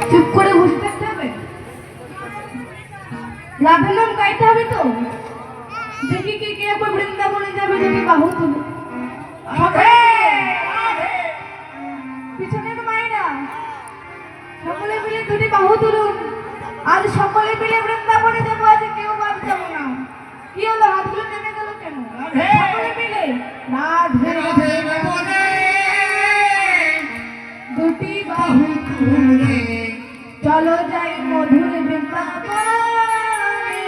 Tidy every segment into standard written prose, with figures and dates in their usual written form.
চুপ করে বসে থাকতে হবে, রাধের নাম গাইতে হবে তো। দেখি কে কে একবার বৃন্দাবনে যাবে, যদি বাহু তুলে। পিছনের মায়েরা সকলে মিলে দুটি বাহু তুলুন। আজ সকলে মিলে বৃন্দাবনে যাবো, আজ কেউ বাদ যাবো না। কি হলো, হাতগুলো নেমে গেল কেন? সকলে মিলে রাধে রাধে দুটি বাহু তুলে চলো যাই মধুর বৃন্দাবনে।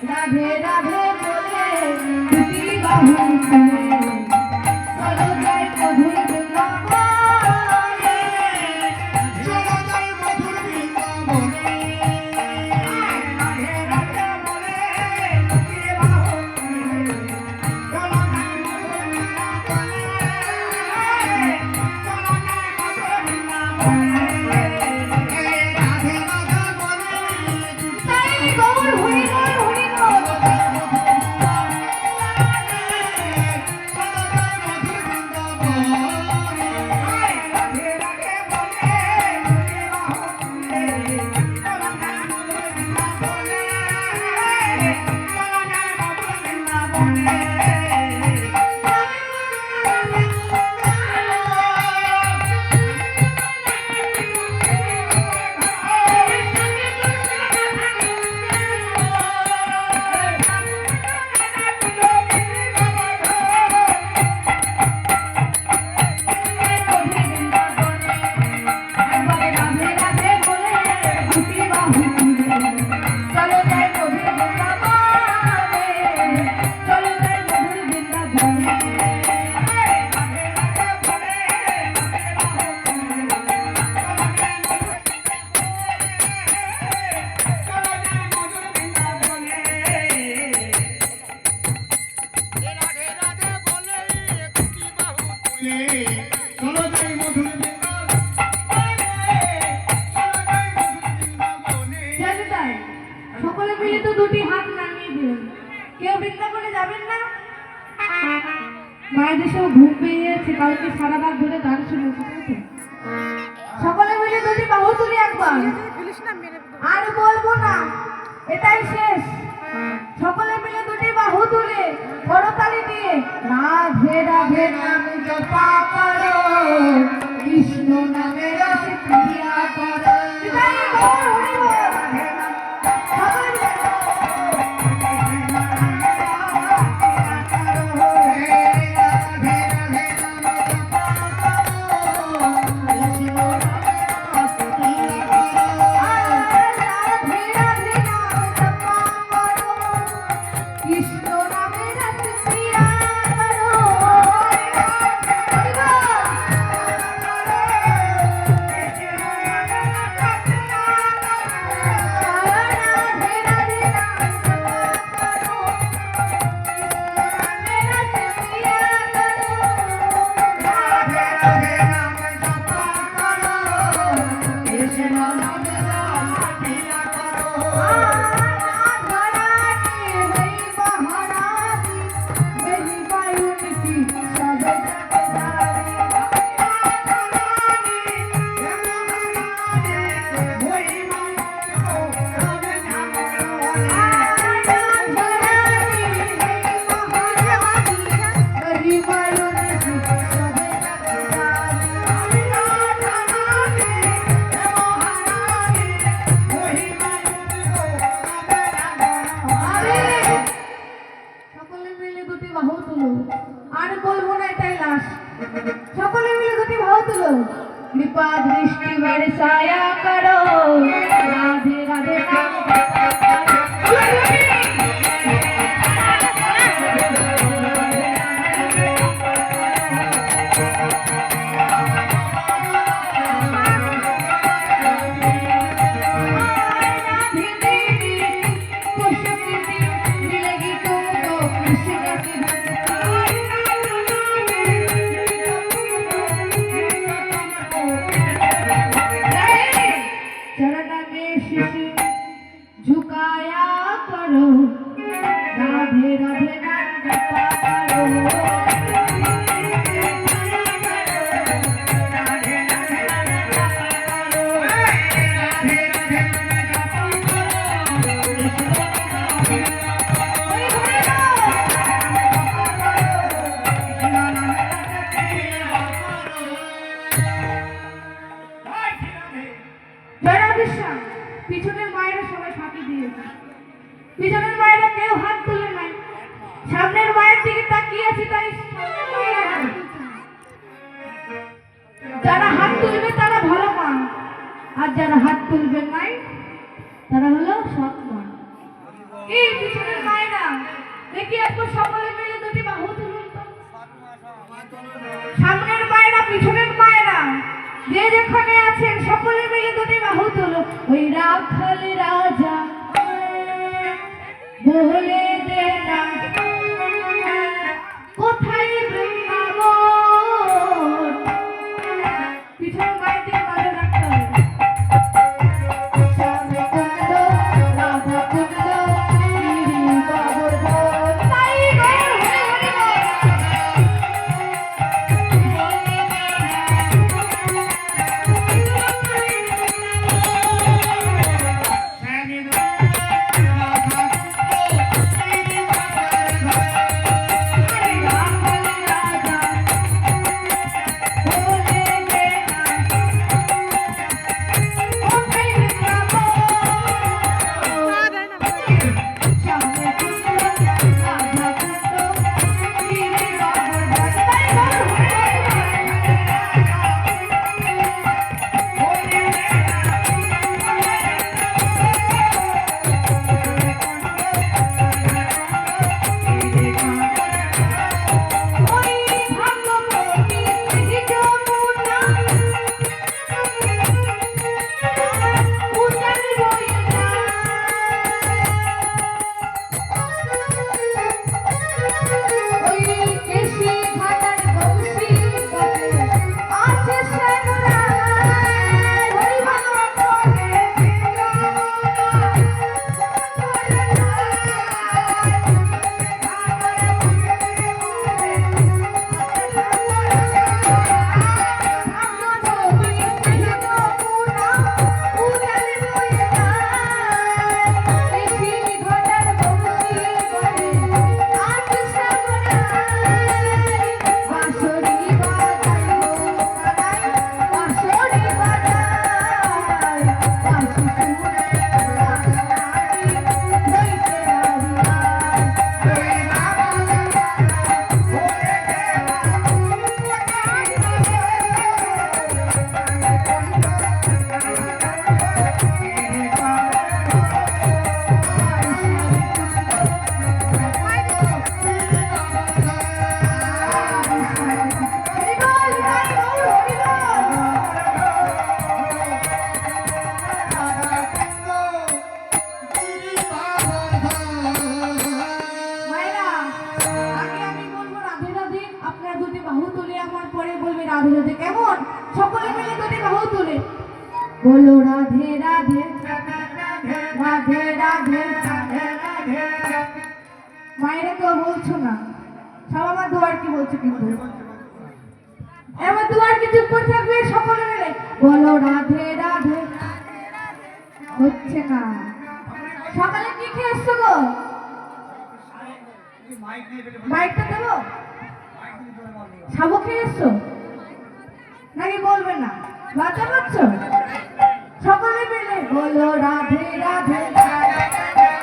রাধে রাধে বলে দুটি বাহু তুলে চলো যাই মধুর বৃন্দাবনে। চলো যাই মধুর বৃন্দাবনে। রাধে রাধে বলে দুটি বাহু তুলে চলো যাই মধুর বৃন্দাবনে। চলো যাই মধুর বৃন্দাবনে। সকলে মিলে তো দুটি হাত নামিয়ে দিলেন। কেউ বৃন্দাবনে যাবেন না? মায়েদের সব ঘুম পেয়ে যাচ্ছে, কালকে সারা রাত ধরে গান শুনেছে। সকলে মিলে দুটি বাহু তুলি একবার, আর বলবো না, এটাই শেষ। সকলে মিলে দুটি বাহু তুলে করতালি দিয়ে রাধে রাধে নাম জপা করো, কৃষ্ণ নামে রস প্রিয়া করো। এটাই গৌর হরি বল। আর বলবো না, এটাই লাশ। সকলে মিলে দুটি বাহু তুলো, কৃপা দৃষ্টি বর্ষায়া করো, রাধে রাধে উঠিস না। পিছনের মায়েরা সবাই ফাঁকি দিয়েছে। পিছনের মায়েরা কেউ হাত তুলে নাই। সামনের মায়ের দিকে তাকিয়ে আছে, তাই সামনের মায়েরা হাত তুলছে না। যারা হাত তুলবে তারা ভালো মা, আর যারা হাত তুলবেন নাই তারা হলো সৎ মা। এই পিছনের মায়েরা দেখি একটু সকলে মিলে দুটি বাহু তুলুন তো। সামনের মায়েরা, পিছনের মায়েরা যে যেখানে আছেন সকলে মিলে দুটি বাহু তুলো। ওই রাখাল রাজা বলে দে না কোথায় বৃন্দাবন। পিছনের মায়ের দিকে নজর রাখতে হবে। শ্যামে কুন্দ রাধা কুন্দ গিরি গোবর্ধন। তাই গৌর হরি হরি বল। কেমন সকলে মিলে দুটি বাহু তুলে বলো রাধে রাধে রাধে রাধে। মায়েরা কেউ বলছো না, সব আমার দুয়ার কি বলছো, কিন্তু এবার দুয়ার কি চুপ করে থাকবে? সকলে মিলে বলো রাধে রাধে। হচ্ছে না। সকালে কি খেয়ে এসছো গো? মাইকটা দেবো? সাবু খেয়ে এসছো নাকি বলবে না? লজ্জা পাচ্ছ? সকলে মিলে বলো রাধে রাধে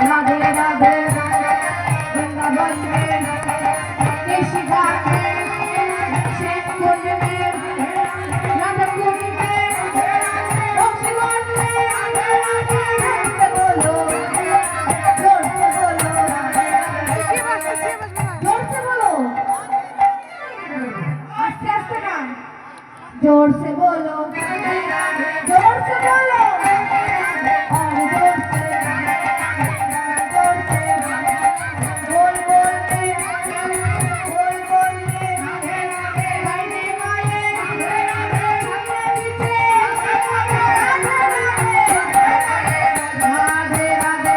রাধে রাধে। বৃন্দাবন में केशी घाट में श्याम कुंज में राधा कुंज में बक्सीवन में बोलो जोर से बोलो, जोर से बोलो, आस्ते आस्ते ना, जोर से बोलो, जोर से बोलो और जोर से बोल बोल के गाने वाले अपने पीछे राधे राधे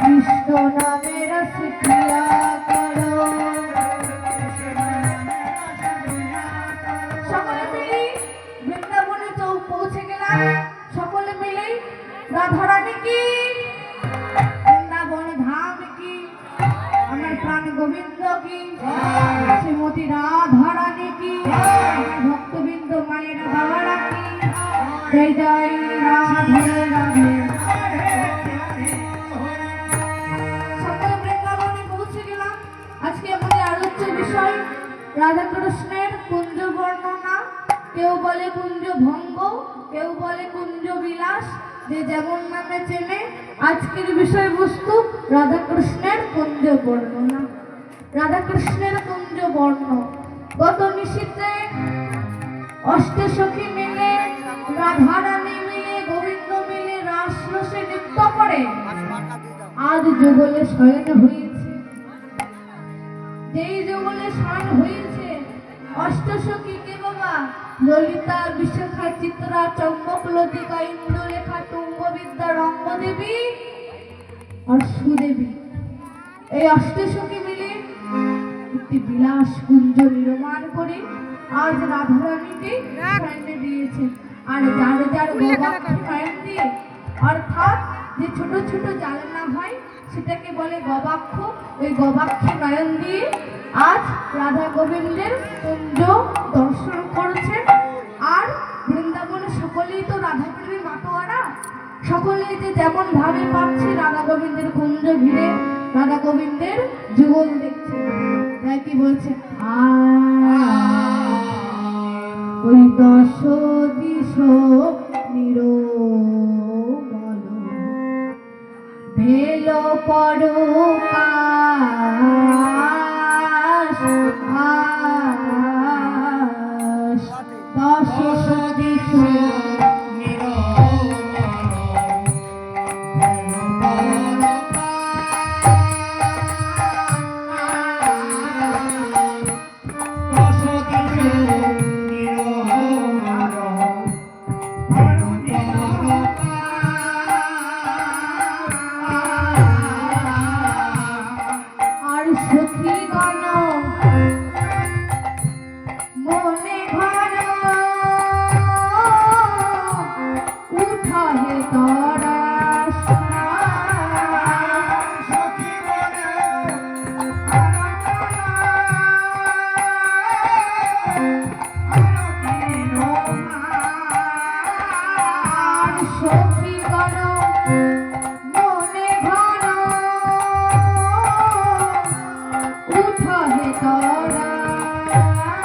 कृष्ण नामे रस पिया करो। সকলে মিলে বৃন্দাবনে পৌঁছে গেলাম। সকলে মিলে রাধারানী কি, বৃন্দাবন ধাম কি, আমার প্রাণ গোবিন্দ কি, শ্রীমতী রাধারানী কি, আমার ভক্তবৃন্দ মায়ের বাবারা কি। জয় জয় রাধে রাধে। সকল বৃন্দাবনে পৌঁছে গেলাম। আজকে আমাদের আলোচ্য বিষয় রাধাকৃষ্ণের কুঞ্জ বর্ণনা। কেউ বলে কুঞ্জ ভঙ্গ, কেউ বলে কুঞ্জ বিলাস, যে যেমন নামে চেনে। আজকের বিষয়বস্তু রাধাকৃষ্ণের কুঞ্জ বর্ণনা। রাধাকৃষ্ণের কুঞ্জ বর্ণ। গত নিশীথে অষ্টসখী মিলে, রাধারানী মিলে, গোবিন্দ মিলে রাসরসে নৃত্য করে আজ যুগলে শয়ন হয়েছে। যেই যুগলে শয়ন হয়েছে অষ্টসখী কে বাবা? ললিতা, বিশাখা, চিত্রা, চম্পক, লতিকা, ইন্দ্রলেখা, তুঙ্গবিদ্যা, রঙ্গদেবী আর সুদেবী। এই অষ্টসখী মিলে একটি বিলাস কুঞ্জ নির্মাণ করে আজ রাধারানীকে শয়নে দিয়েছে। আর যার যার গবাক্ষে শয়ন দিয়ে, অর্থাৎ যে ছোট ছোট জালনা হয় সেটাকে বলে গবাক্ষ। ওই গবাক্ষে নয়ন দিয়ে আজ রাধা গোবিন্দের কুঞ্জ দর্শন করছেন। আর বৃন্দাবনে সকলেই তো রাধাপ্রেমী মাতোয়ারা, সকলেই যে যেমন ভাবে পাচ্ছে রাধা গোবিন্দের কুঞ্জ ঘিরে রাধা গোবিন্দের যুগল দেখছে। তাই কি বলছে? ওই দশ দিশ নিরমল ভেল পরকাশ, দশ দিশ উঠা হে তারা।